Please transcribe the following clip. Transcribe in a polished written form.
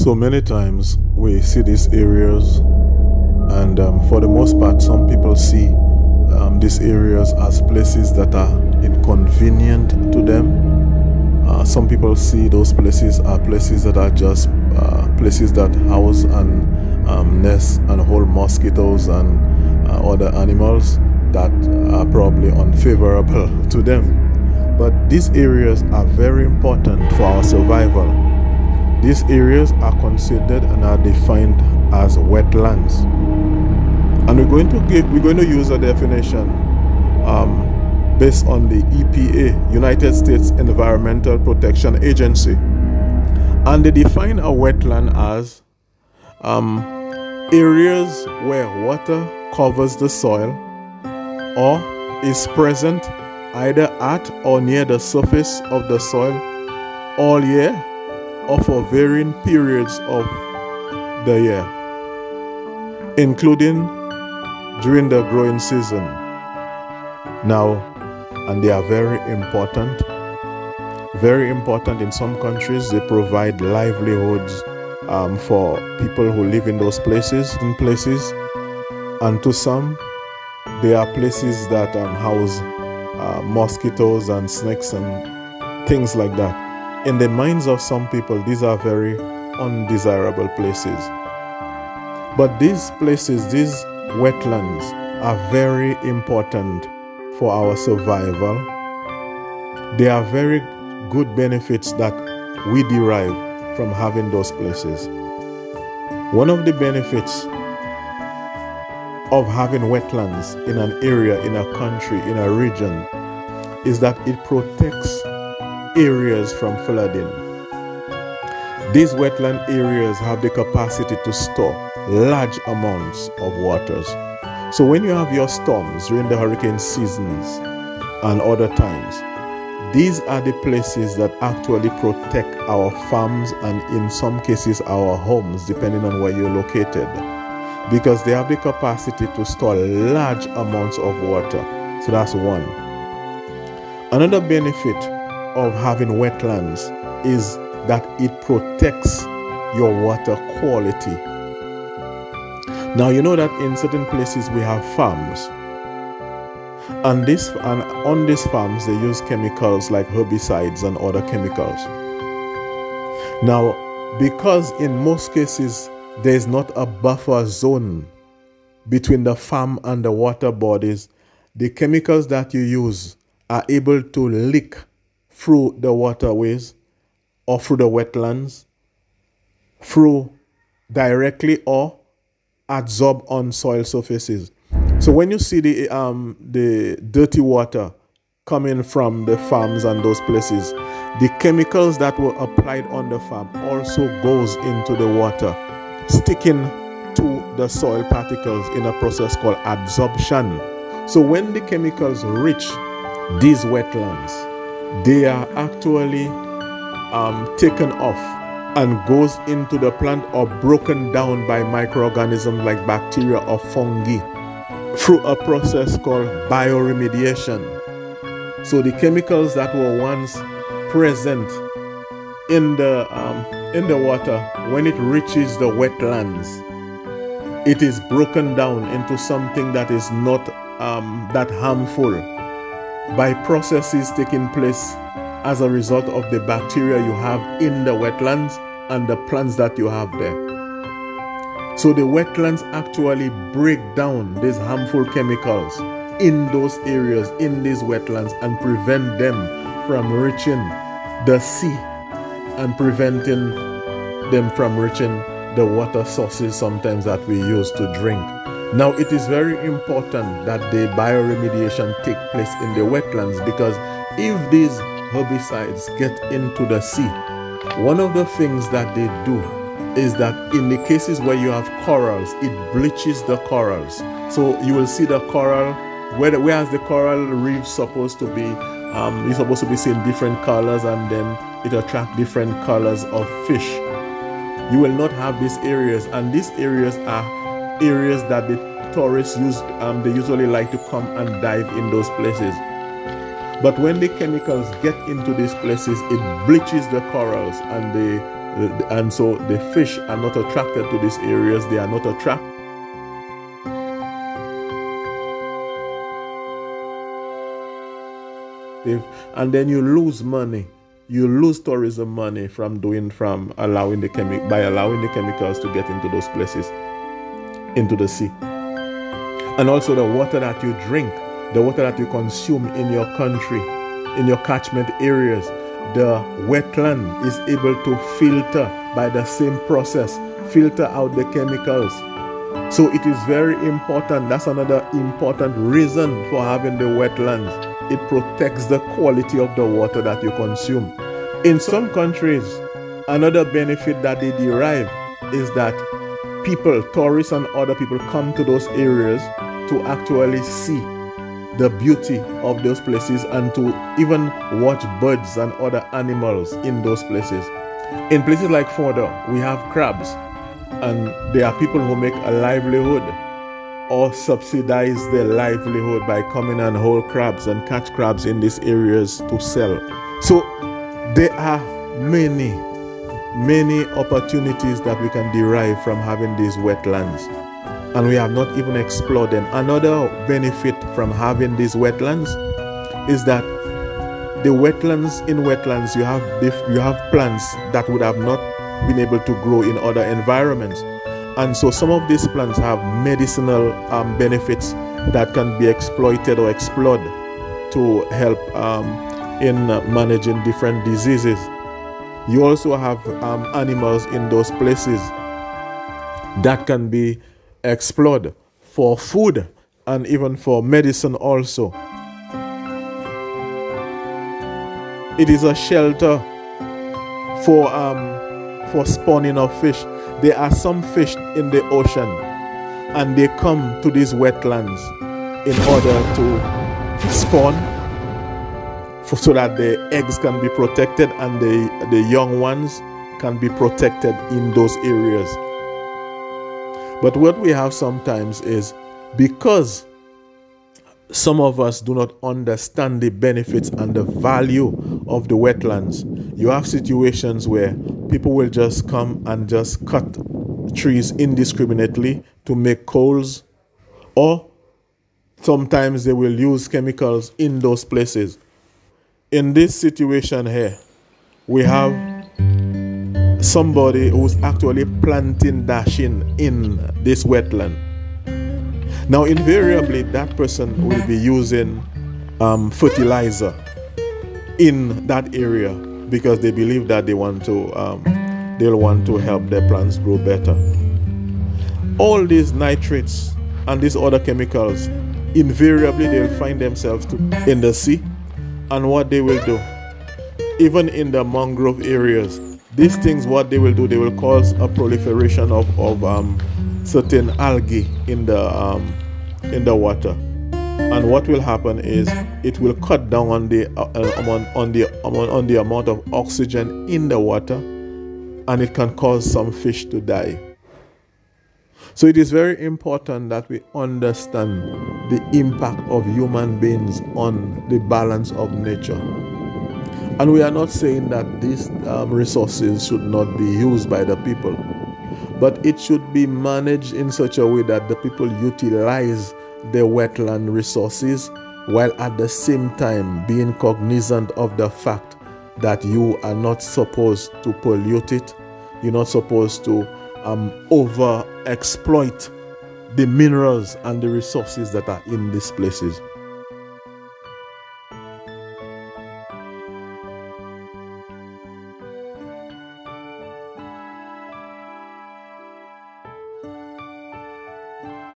So many times we see these areas, and for the most part, some people see these areas as places that are inconvenient to them. Some people see those places are places that are just places that house and nest and hold mosquitoes and other animals that are probably unfavorable to them. But these areas are very important for our survival. These areas are considered and are defined as wetlands. And we're going to use a definition based on the EPA, United States Environmental Protection Agency. And they define a wetland as areas where water covers the soil or is present either at or near the surface of the soil all year or for varying periods of the year, including during the growing season. Now, and they are very important in some countries. They provide livelihoods for people who live in those places, and to some, they are places that house mosquitoes and snakes and things like that. In the minds of some people, these are very undesirable places. But these places, these wetlands, are very important for our survival. There are very good benefits that we derive from having those places. One of the benefits of having wetlands in an area, in a country, in a region, is that it protects areas from flooding. These wetland areas have the capacity to store large amounts of waters. So when you have your storms during the hurricane seasons and other times, these are the places that actually protect our farms and in some cases our homes, depending on where you're located, because they have the capacity to store large amounts of water. So that's one. Another benefit of having wetlands is that it protects your water quality. Now, you know that in certain places we have farms, and on these farms they use chemicals like herbicides and other chemicals. Now, because in most cases there is not a buffer zone between the farm and the water bodies, the chemicals that you use are able to leak through the waterways or through the wetlands, through directly or absorb on soil surfaces. So when you see the dirty water coming from the farms and those places, the chemicals that were applied on the farm also goes into the water, sticking to the soil particles in a process called adsorption. So when the chemicals reach these wetlands, they are actually taken off and goes into the plant or broken down by microorganisms like bacteria or fungi through a process called bioremediation. So the chemicals that were once present in the water, when it reaches the wetlands, it is broken down into something that is not that harmful by processes taking place as a result of the bacteria you have in the wetlands and the plants that you have there. So the wetlands actually break down these harmful chemicals in those areas, in these wetlands, and prevent them from reaching the sea and preventing them from reaching the water sources sometimes that we use to drink. Now, it is very important that the bioremediation take place in the wetlands, because if these herbicides get into the sea, one of the things that they do is that in the cases where you have corals, it bleaches the corals. So you will see the coral, whereas the coral reef supposed to be, you're supposed to be seeing different colors, and then it attracts different colors of fish. You will not have these areas, and these areas are areas that the tourists use. They usually like to come and dive in those places. But when the chemicals get into these places, it bleaches the corals, and the and so the fish are not attracted to these areas. They are not attracted. And then you lose money. You lose tourism money by allowing the chemicals to get into those places, into the sea. And also the water that you drink, the water that you consume in your country, in your catchment areas, the wetland is able to filter by the same process, filter out the chemicals. So it is very important. That's another important reason for having the wetlands. It protects the quality of the water that you consume. In some countries, another benefit that they derive is that people, tourists and other people, come to those areas to actually see the beauty of those places and to even watch birds and other animals in those places. In places like Fonda, we have crabs, and there are people who make a livelihood or subsidize their livelihood by coming and hold crabs and catch crabs in these areas to sell. So there are many opportunities that we can derive from having these wetlands, and we have not even explored them. Another benefit from having these wetlands is that the wetlands, in wetlands you have plants that would have not been able to grow in other environments. And so some of these plants have medicinal benefits that can be exploited or explored to help in managing different diseases. You also have animals in those places that can be explored for food and even for medicine also. It is a shelter for spawning of fish. There are some fish in the ocean and they come to these wetlands in order to spawn, so that the eggs can be protected and the young ones can be protected in those areas. But what we have sometimes is, because some of us do not understand the benefits and the value of the wetlands, you have situations where people will just come and just cut trees indiscriminately to make coals, or sometimes they will use chemicals in those places. In this situation here, we have somebody who's actually planting dashing in this wetland. Now invariably that person will be using fertilizer in that area because they believe that they'll want to help their plants grow better. All these nitrates and these other chemicals, invariably they'll find themselves in the sea. And what they will do, even in the mangrove areas, these things, what they will do, they will cause a proliferation of certain algae in the water. And what will happen is it will cut down on the amount of oxygen in the water, and it can cause some fish to die. So it is very important that we understand the impact of human beings on the balance of nature. And we are not saying that these resources should not be used by the people, but it should be managed in such a way that the people utilize the wetland resources while at the same time being cognizant of the fact that you are not supposed to pollute it. You're not supposed to over exploit the minerals and the resources that are in these places.